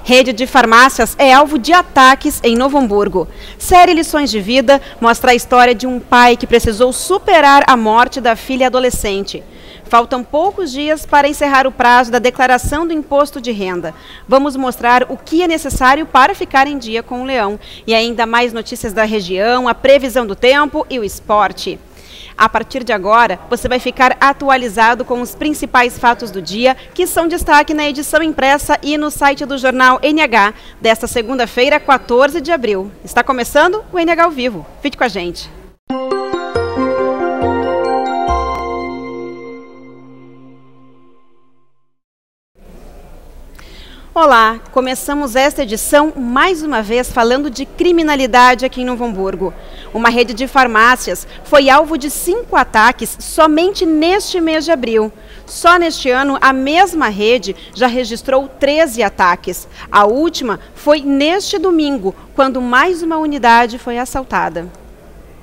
Rede de farmácias é alvo de ataques em Novo Hamburgo. Série Lições de Vida mostra a história de um pai que precisou superar a morte da filha adolescente. Faltam poucos dias para encerrar o prazo da declaração do imposto de renda. Vamos mostrar o que é necessário para ficar em dia com o leão. E ainda mais notícias da região, a previsão do tempo e o esporte. A partir de agora, você vai ficar atualizado com os principais fatos do dia, que são destaque na edição impressa e no site do jornal NH, desta segunda-feira, 14 de abril. Está começando o NH ao vivo. Fique com a gente. Olá, começamos esta edição mais uma vez falando de criminalidade aqui em Novo Hamburgo. Uma rede de farmácias foi alvo de 5 ataques somente neste mês de abril. Só neste ano, a mesma rede já registrou 13 ataques. A última foi neste domingo, quando mais uma unidade foi assaltada.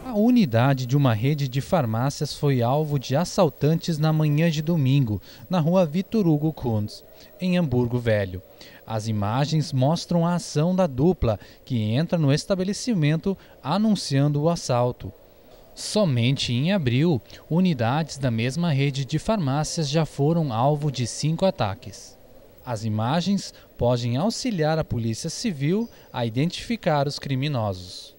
A unidade de uma rede de farmácias foi alvo de assaltantes na manhã de domingo, na rua Vitor Hugo Kunz, em Hamburgo Velho. As imagens mostram a ação da dupla, que entra no estabelecimento anunciando o assalto. Somente em abril, unidades da mesma rede de farmácias já foram alvo de 5 ataques. As imagens podem auxiliar a Polícia Civil a identificar os criminosos.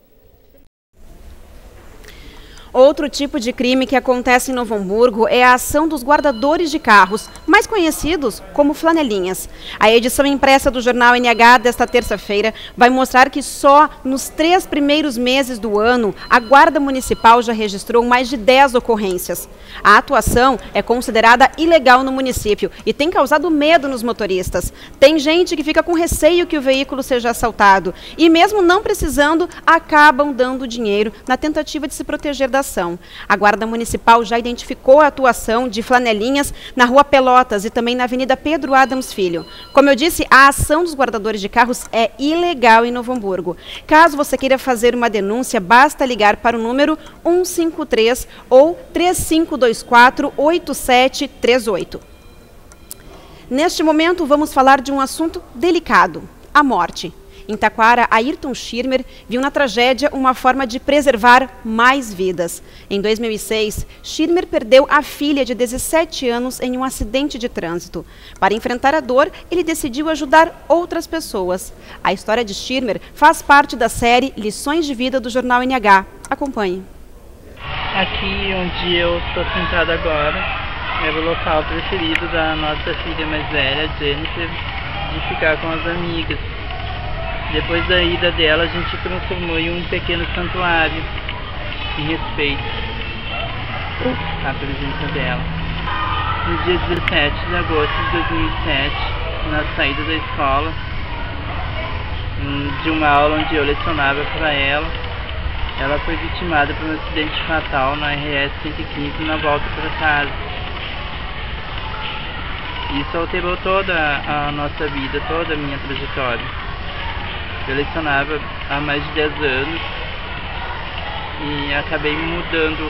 Outro tipo de crime que acontece em Novo Hamburgo é a ação dos guardadores de carros, mais conhecidos como flanelinhas. A edição impressa do jornal NH desta terça-feira vai mostrar que só nos 3 primeiros meses do ano, a Guarda Municipal já registrou mais de 10 ocorrências. A atuação é considerada ilegal no município e tem causado medo nos motoristas. Tem gente que fica com receio que o veículo seja assaltado e mesmo não precisando, acabam dando dinheiro na tentativa de se proteger da ação. A Guarda Municipal já identificou a atuação de flanelinhas na Rua Pelotas e também na Avenida Pedro Adams Filho. Como eu disse, a ação dos guardadores de carros é ilegal em Novo Hamburgo. Caso você queira fazer uma denúncia, basta ligar para o número 153 ou 3524-8738. Neste momento, vamos falar de um assunto delicado: a morte. Em Taquara, Ayrton Schirmer viu na tragédia uma forma de preservar mais vidas. Em 2006, Schirmer perdeu a filha de 17 anos em um acidente de trânsito. Para enfrentar a dor, ele decidiu ajudar outras pessoas. A história de Schirmer faz parte da série Lições de Vida do jornal NH. Acompanhe. Aqui onde eu estou sentada agora é o local preferido da nossa filha mais velha, Jennifer, de ficar com as amigas. Depois da ida dela, a gente transformou em um pequeno santuário em respeito à presença dela. No dia 17 de agosto de 2007, na saída da escola, de uma aula onde eu lecionava para ela, ela foi vitimada por um acidente fatal na RS 115 na volta para casa. Isso alterou toda a nossa vida, toda a minha trajetória. Eu lecionava há mais de 10 anos e acabei mudando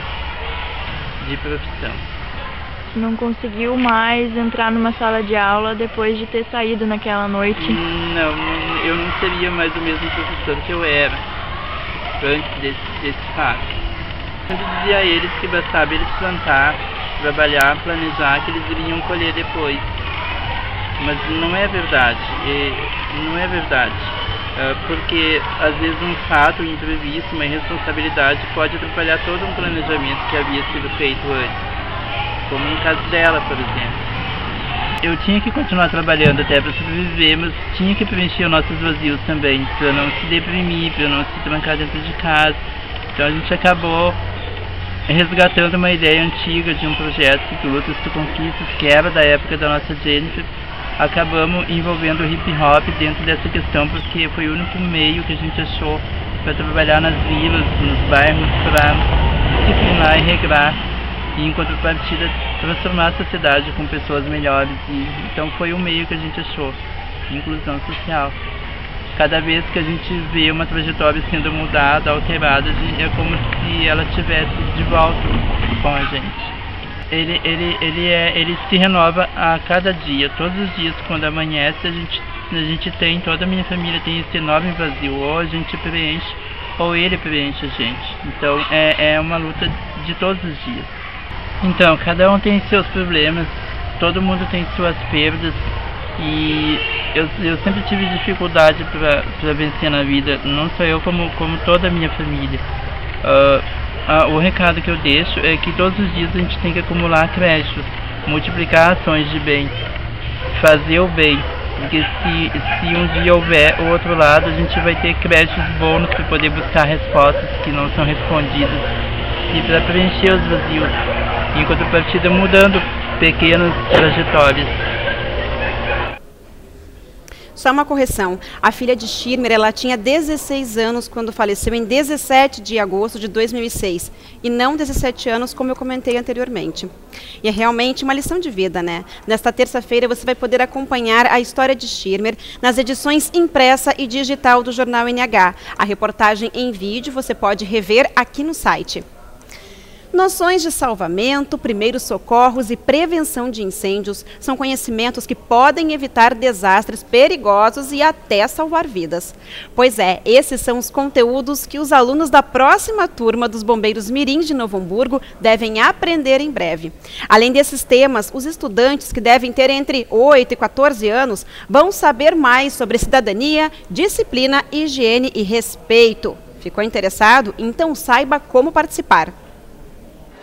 de profissão. Não conseguiu mais entrar numa sala de aula depois de ter saído naquela noite? Não, eu não seria mais o mesmo professor que eu era antes desse fato. Eu dizia a eles que bastava eles plantar, trabalhar, planejar, que eles iriam colher depois. Mas não é verdade, não é verdade. Porque às vezes um fato, um imprevisto, uma irresponsabilidade pode atrapalhar todo um planejamento que havia sido feito antes, como no caso dela, por exemplo. Eu tinha que continuar trabalhando até para sobreviver, mas tinha que preencher os nossos vazios também, para não se deprimir, para não se trancar dentro de casa. Então a gente acabou resgatando uma ideia antiga de um projeto que Lutas tu Conquistas, que era da época da nossa Jennifer. Acabamos envolvendo o hip hop dentro dessa questão, porque foi o único meio que a gente achou para trabalhar nas vilas, nos bairros, para disciplinar e regrar e, em contrapartida, transformar a sociedade com pessoas melhores. Então foi o meio que a gente achou, inclusão social. Cada vez que a gente vê uma trajetória sendo mudada, alterada, é como se ela estivesse de volta com a gente. Ele se renova a cada dia. Todos os dias, quando amanhece, a gente a gente tem, toda a minha família tem esse enorme vazio, ou a gente preenche, ou ele preenche a gente. Então é uma luta de todos os dias. Então, cada um tem seus problemas, todo mundo tem suas perdas, e eu sempre tive dificuldade para vencer na vida, não só eu, como toda a minha família. O recado que eu deixo é que todos os dias a gente tem que acumular créditos, multiplicar ações de bem, fazer o bem, porque se um dia houver o outro lado, a gente vai ter créditos bônus para poder buscar respostas que não são respondidas e para preencher os vazios, em contrapartida mudando pequenas trajetórias. Só uma correção, a filha de Schirmer, ela tinha 16 anos quando faleceu em 17 de agosto de 2006, e não 17 anos como eu comentei anteriormente. E é realmente uma lição de vida, né? Nesta terça-feira você vai poder acompanhar a história de Schirmer nas edições impressa e digital do Jornal NH. A reportagem em vídeo você pode rever aqui no site. Noções de salvamento, primeiros socorros e prevenção de incêndios são conhecimentos que podem evitar desastres perigosos e até salvar vidas. Pois é, esses são os conteúdos que os alunos da próxima turma dos Bombeiros Mirins de Novo Hamburgo devem aprender em breve. Além desses temas, os estudantes, que devem ter entre 8 e 14 anos, vão saber mais sobre cidadania, disciplina, higiene e respeito. Ficou interessado? Então saiba como participar.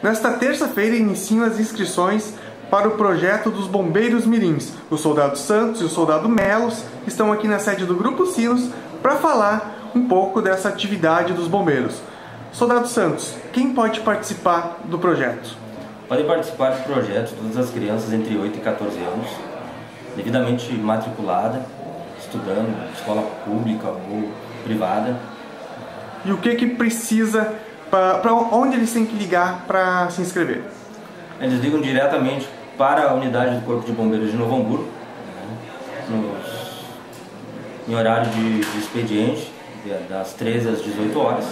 Nesta terça-feira iniciam as inscrições para o projeto dos Bombeiros Mirins. O Soldado Santos e o Soldado Melos estão aqui na sede do Grupo Sinos para falar um pouco dessa atividade dos bombeiros. Soldado Santos, quem pode participar do projeto? Podem participar do projeto todas as crianças entre 8 e 14 anos, devidamente matriculada, estudando em escola pública ou privada. E o que precisa, para onde eles têm que ligar para se inscrever? Eles ligam diretamente para a unidade do Corpo de Bombeiros de Novo Hamburgo, em horário de expediente, das 13 às 18 horas,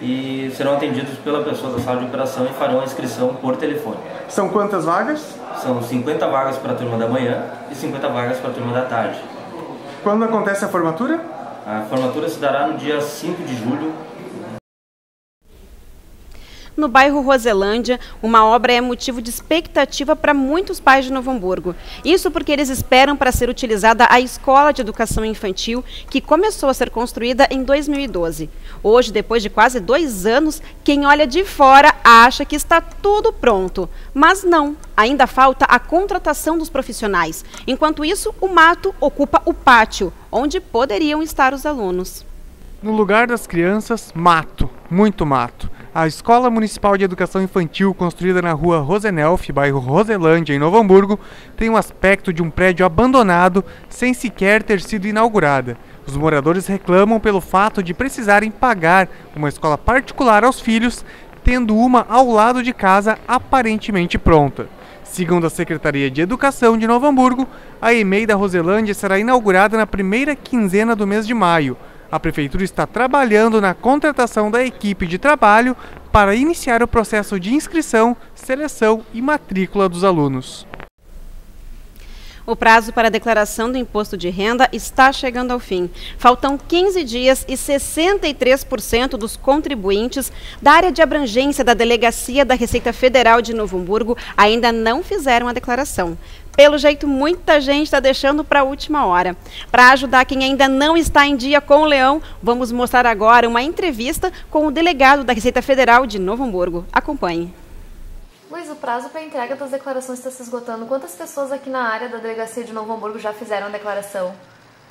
e serão atendidos pela pessoa da sala de operação e farão a inscrição por telefone. São quantas vagas? São 50 vagas para a turma da manhã e 50 vagas para a turma da tarde. Quando acontece a formatura? A formatura se dará no dia 5 de julho. No bairro Roselândia, uma obra é motivo de expectativa para muitos pais de Novo Hamburgo. Isso porque eles esperam para ser utilizada a Escola de Educação Infantil, que começou a ser construída em 2012. Hoje, depois de quase 2 anos, quem olha de fora acha que está tudo pronto. Mas não, ainda falta a contratação dos profissionais. Enquanto isso, o mato ocupa o pátio, onde poderiam estar os alunos. No lugar das crianças, mato, muito mato. A Escola Municipal de Educação Infantil, construída na rua Rosenelf, bairro Roselândia, em Novo Hamburgo, tem um aspecto de um prédio abandonado, sem sequer ter sido inaugurada. Os moradores reclamam pelo fato de precisarem pagar uma escola particular aos filhos, tendo uma ao lado de casa aparentemente pronta. Segundo a Secretaria de Educação de Novo Hamburgo, a EMEI da Roselândia será inaugurada na primeira quinzena do mês de maio. A Prefeitura está trabalhando na contratação da equipe de trabalho para iniciar o processo de inscrição, seleção e matrícula dos alunos. O prazo para a declaração do imposto de renda está chegando ao fim. Faltam 15 dias e 63% dos contribuintes da área de abrangência da Delegacia da Receita Federal de Novo Hamburgo ainda não fizeram a declaração. Pelo jeito, muita gente está deixando para a última hora. Para ajudar quem ainda não está em dia com o leão, vamos mostrar agora uma entrevista com o delegado da Receita Federal de Novo Hamburgo. Acompanhe. Luiz, o prazo para a entrega das declarações está se esgotando. Quantas pessoas aqui na área da Delegacia de Novo Hamburgo já fizeram a declaração?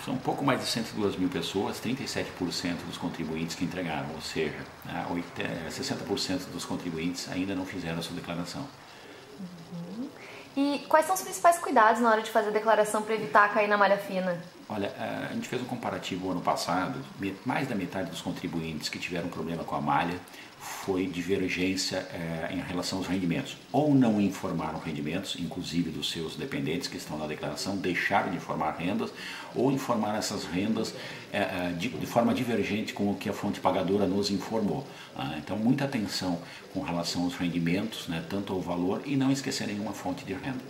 São um pouco mais de 102 mil pessoas, 37% dos contribuintes que entregaram, ou seja, 60% dos contribuintes ainda não fizeram a sua declaração. E quais são os principais cuidados na hora de fazer a declaração para evitar cair na malha fina? Olha, a gente fez um comparativo ano passado, mais da metade dos contribuintes que tiveram problema com a malha foi divergência em relação aos rendimentos. Ou não informaram rendimentos, inclusive dos seus dependentes que estão na declaração, deixaram de informar rendas, ou informaram essas rendas de forma divergente com o que a fonte pagadora nos informou. Então, muita atenção com relação aos rendimentos, né, tanto ao valor, e não esquecer nenhuma fonte de renda.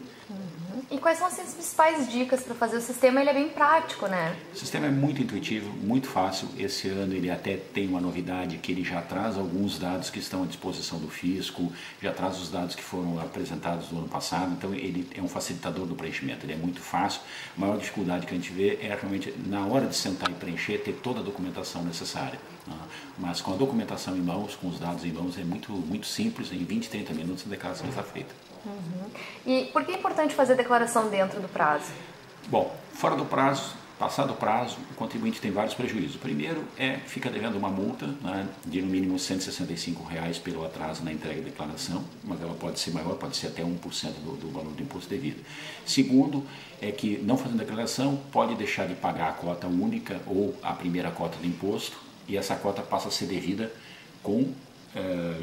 E quais são as principais dicas para fazer o sistema? Ele é bem prático, né? O sistema é muito intuitivo, muito fácil. Esse ano ele até tem uma novidade que ele já traz alguns dados que estão à disposição do fisco, já traz os dados que foram apresentados no ano passado, então ele é um facilitador do preenchimento, ele é muito fácil. A maior dificuldade que a gente vê é realmente na hora de sentar e preencher, ter toda a documentação necessária. Mas com a documentação em mãos, com os dados em mãos, é muito simples, em 20, 30 minutos a declaração está feita. E por que é importante fazer a declaração dentro do prazo? Bom, fora do prazo, passado o prazo, o contribuinte tem vários prejuízos. O primeiro fica devendo uma multa, né, de no mínimo R$ 165 pelo atraso na entrega da declaração, mas ela pode ser maior, pode ser até 1% do valor do imposto devido. Segundo, é que não fazendo declaração pode deixar de pagar a cota única ou a primeira cota do imposto, e essa cota passa a ser devida com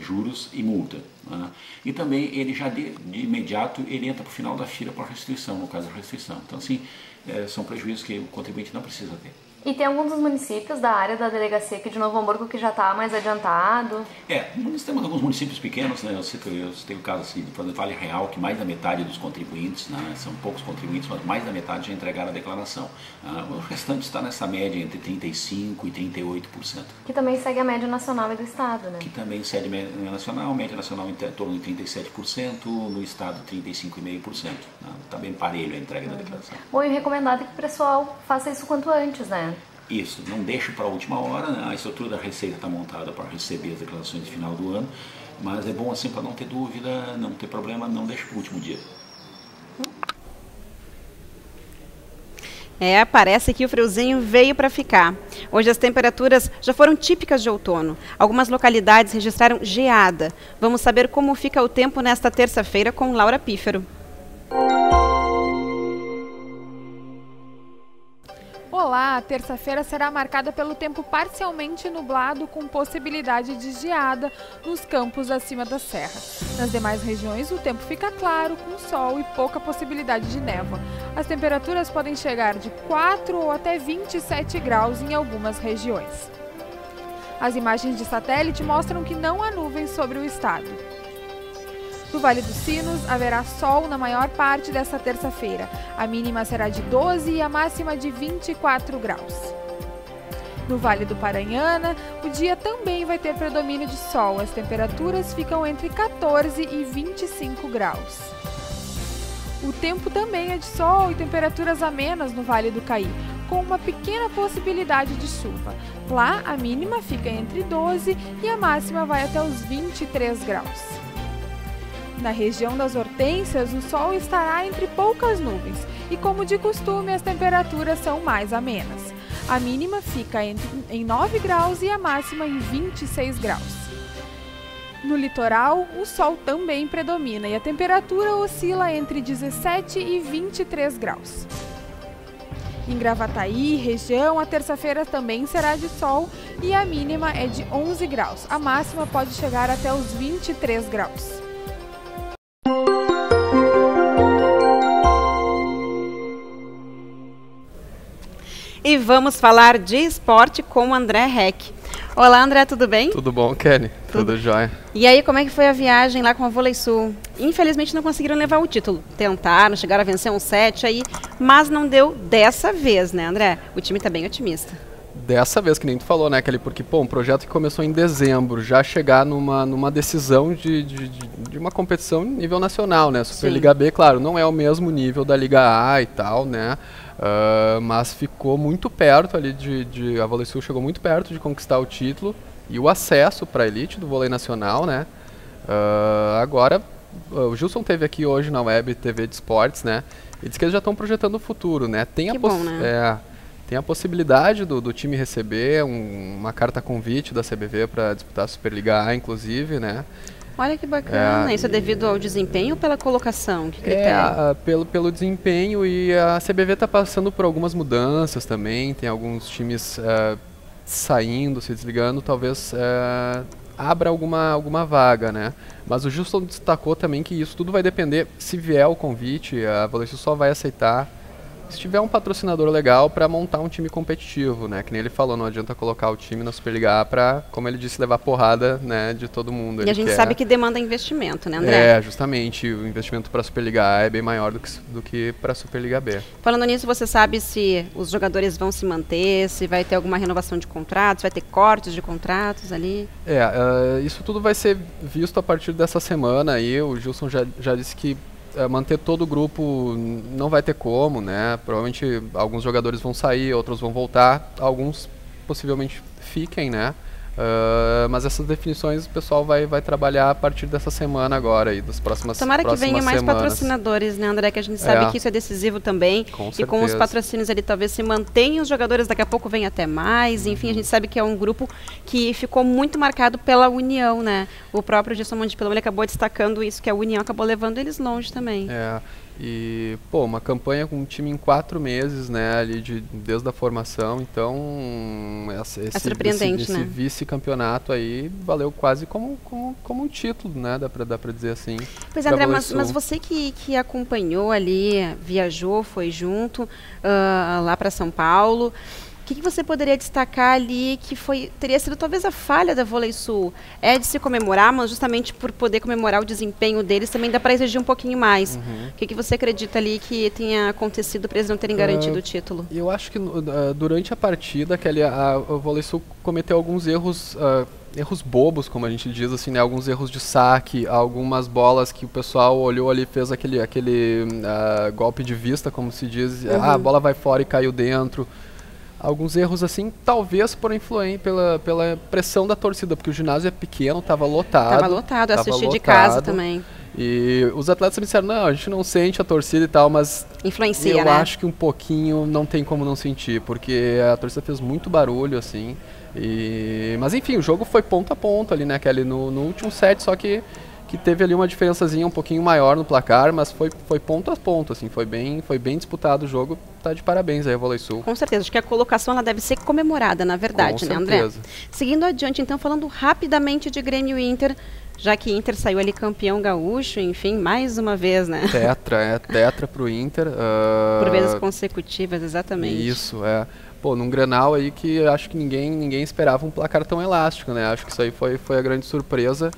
juros e multa. Né? E também ele já de imediato ele entra para o final da fila para restituição, no caso da restituição. Então assim, são prejuízos que o contribuinte não precisa ter. E tem alguns dos municípios da área da delegacia aqui de Novo Hamburgo que já está mais adiantado? Nós temos alguns municípios pequenos, né? Eu tenho o caso assim, por exemplo, Vale Real, que mais da metade dos contribuintes, né? São poucos contribuintes, mas mais da metade já entregaram a declaração. O restante está nessa média entre 35% e 38%. Que também segue a média nacional e do Estado, né? Que também segue a média nacional em torno de 37%, no Estado 35,5%. Está bem parelho a entrega da declaração. Bom, e o recomendado é que o pessoal faça isso quanto antes, né? Isso, não deixe para a última hora, né? A estrutura da Receita está montada para receber as declarações de final do ano, mas é bom assim para não ter dúvida, não ter problema, não deixe para o último dia. Parece que o friozinho veio para ficar. Hoje as temperaturas já foram típicas de outono. Algumas localidades registraram geada. Vamos saber como fica o tempo nesta terça-feira com Laura Pífero. Olá, a terça-feira será marcada pelo tempo parcialmente nublado com possibilidade de geada nos campos acima da serra. Nas demais regiões, o tempo fica claro, com sol e pouca possibilidade de névoa. As temperaturas podem chegar de 4 ou até 27 graus em algumas regiões. As imagens de satélite mostram que não há nuvens sobre o estado. No Vale dos Sinos, haverá sol na maior parte desta terça-feira. A mínima será de 12 e a máxima de 24 graus. No Vale do Paranhana, o dia também vai ter predomínio de sol. As temperaturas ficam entre 14 e 25 graus. O tempo também é de sol e temperaturas amenas no Vale do Caí, com uma pequena possibilidade de chuva. Lá, a mínima fica entre 12 e a máxima vai até os 23 graus. Na região das Hortênsias, o sol estará entre poucas nuvens e, como de costume, as temperaturas são mais amenas. A mínima fica em 9 graus e a máxima em 26 graus. No litoral, o sol também predomina e a temperatura oscila entre 17 e 23 graus. Em Gravataí, região, a terça-feira também será de sol e a mínima é de 11 graus. A máxima pode chegar até os 23 graus. E vamos falar de esporte com o André Heck. Olá, André, tudo bem? Tudo bom, Kelly? Tudo jóia. E aí, como é que foi a viagem lá com a Vôlei Sul? Infelizmente não conseguiram levar o título. Tentaram, chegaram a vencer um set aí, mas não deu dessa vez, né, André? O time tá bem otimista. Dessa vez, que nem tu falou, né, Kelly? Porque, um projeto que começou em dezembro, já chegar numa decisão de uma competição nível nacional, né? Superliga B, claro, não é o mesmo nível da Liga A e tal, né? Mas ficou muito perto ali a Vôlei Sul chegou muito perto de conquistar o título e o acesso para a elite do vôlei nacional, né? Agora, o Gilson teve aqui hoje na Web TV de Esportes, né? E disse que eles já estão projetando o futuro, né? Tem a possibilidade do time receber uma carta convite da CBV para disputar a Superliga A, inclusive, né? Olha que bacana. Isso é devido ao desempenho ou pela colocação? Que critério? Pelo desempenho, e a CBV está passando por algumas mudanças também. Tem alguns times saindo, se desligando, talvez abra alguma vaga, né? Mas o Gilson destacou também que isso tudo vai depender, se vier o convite, a Vôlei Sul só vai aceitar se tiver um patrocinador legal para montar um time competitivo, né? Que nem ele falou, não adianta colocar o time na Superliga A para, como ele disse, levar porrada, né, de todo mundo. E a gente sabe que demanda investimento, né, André? Justamente, o investimento para a Superliga A é bem maior do que para a Superliga B. Falando nisso, você sabe se os jogadores vão se manter, se vai ter alguma renovação de contratos, vai ter cortes de contratos ali? Isso tudo vai ser visto a partir dessa semana aí. O Gilson já disse que manter todo o grupo não vai ter como, né? Provavelmente alguns jogadores vão sair, outros vão voltar, alguns possivelmente fiquem, né? Mas essas definições o pessoal vai trabalhar a partir dessa semana agora e das próximas semanas. Tomara que venham mais patrocinadores, né, André? Que a gente sabe que isso é decisivo também. Com certeza. E com os patrocínios ali talvez se mantenham os jogadores, daqui a pouco vem até mais. Enfim, a gente sabe que é um grupo que ficou muito marcado pela união, né? O próprio Gilson Mondipelão, ele acabou destacando isso, que a união acabou levando eles longe também. E, pô, uma campanha com um time em 4 meses, né, ali desde a formação, então é surpreendente, esse vice-campeonato aí valeu quase como um título, né, dá pra dizer assim. Pois é, André, mas você que acompanhou ali, viajou, foi junto lá para São Paulo, o que você poderia destacar ali que teria sido talvez a falha da VôleiSul? É de se comemorar, mas justamente por poder comemorar o desempenho deles, também dá para exigir um pouquinho mais. O que você acredita ali que tenha acontecido para eles não terem garantido o título? Eu acho que durante a partida, a VôleiSul cometeu alguns erros bobos, como a gente diz, assim, né? Alguns erros de saque, algumas bolas que o pessoal olhou ali, fez aquele golpe de vista, como se diz, a bola vai fora e caiu dentro. Alguns erros assim, talvez por influência pela pressão da torcida, porque o ginásio é pequeno, estava lotado. Estava lotado, eu assisti de casa também. E os atletas me disseram, não, a gente não sente a torcida e tal, mas influencia, eu acho que um pouquinho não tem como não sentir, porque a torcida fez muito barulho, assim. Mas enfim, o jogo foi ponto a ponto ali, né, Kelly, no último set, só que teve ali uma diferençazinha um pouquinho maior no placar, mas foi ponto a ponto, assim, foi bem disputado o jogo, tá de parabéns aí a VôleiSul. Com certeza, acho que a colocação ela deve ser comemorada, na verdade, né, André? Seguindo adiante, então, falando rapidamente de Grêmio e Inter, já que Inter saiu ali campeão gaúcho, enfim, mais uma vez, né? Tetra pro Inter. Por vezes consecutivas, exatamente. Isso, Pô, num Grenal aí que acho que ninguém esperava um placar tão elástico, né? Acho que isso aí foi a grande surpresa.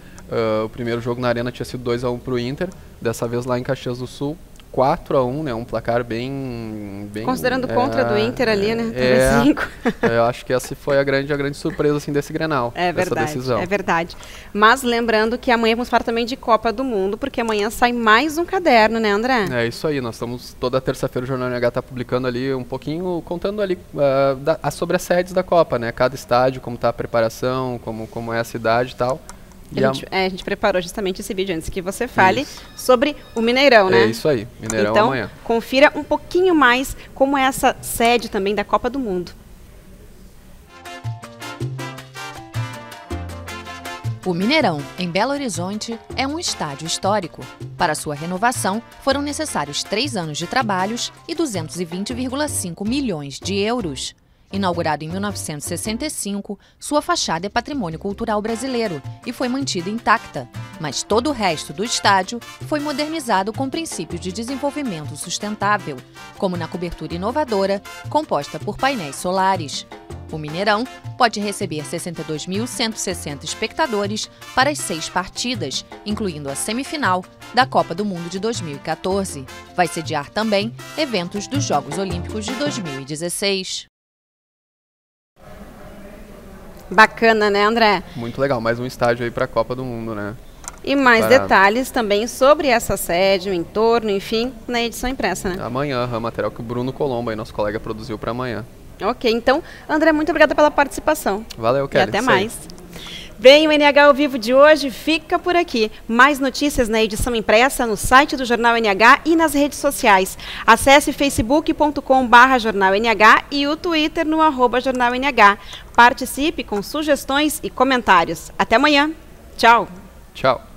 O primeiro jogo na Arena tinha sido 2-1 pro Inter, dessa vez lá em Caxias do Sul, 4-1, né? Um placar bem considerando contra do Inter ali, né? Talvez 5. Eu acho que essa foi a grande surpresa assim, desse Grenal, dessa decisão. É verdade. Mas lembrando que amanhã vamos falar também de Copa do Mundo, porque amanhã sai mais um caderno, né, André? É isso aí, nós estamos toda terça-feira o Jornal NH está publicando ali um pouquinho, contando ali sobre as sedes da Copa, né? Cada estádio, como está a preparação, como é a cidade e tal. A gente preparou justamente esse vídeo antes que você fale sobre o Mineirão, né? É isso aí, Mineirão então, amanhã. Confira um pouquinho mais como é essa sede também da Copa do Mundo. O Mineirão, em Belo Horizonte, é um estádio histórico. Para sua renovação, foram necessários 3 anos de trabalhos e 220,5 milhões de euros. Inaugurado em 1965, sua fachada é patrimônio cultural brasileiro e foi mantida intacta, mas todo o resto do estádio foi modernizado com princípios de desenvolvimento sustentável, como na cobertura inovadora, composta por painéis solares. O Mineirão pode receber 62.160 espectadores para as 6 partidas, incluindo a semifinal da Copa do Mundo de 2014. Vai sediar também eventos dos Jogos Olímpicos de 2016. Bacana, né, André? Muito legal, mais um estádio aí para a Copa do Mundo, né? E mais detalhes também sobre essa sede, o entorno, enfim, na edição impressa, né? Amanhã, material que o Bruno Colombo, aí, nosso colega, produziu para amanhã. Ok, então, André, muito obrigada pela participação. Valeu, Kelly. E até mais. Bem, o NH ao vivo de hoje fica por aqui. Mais notícias na edição impressa, no site do Jornal NH e nas redes sociais. Acesse facebook.com/jornalnh e o Twitter no @jornalnh. Participe com sugestões e comentários. Até amanhã. Tchau. Tchau.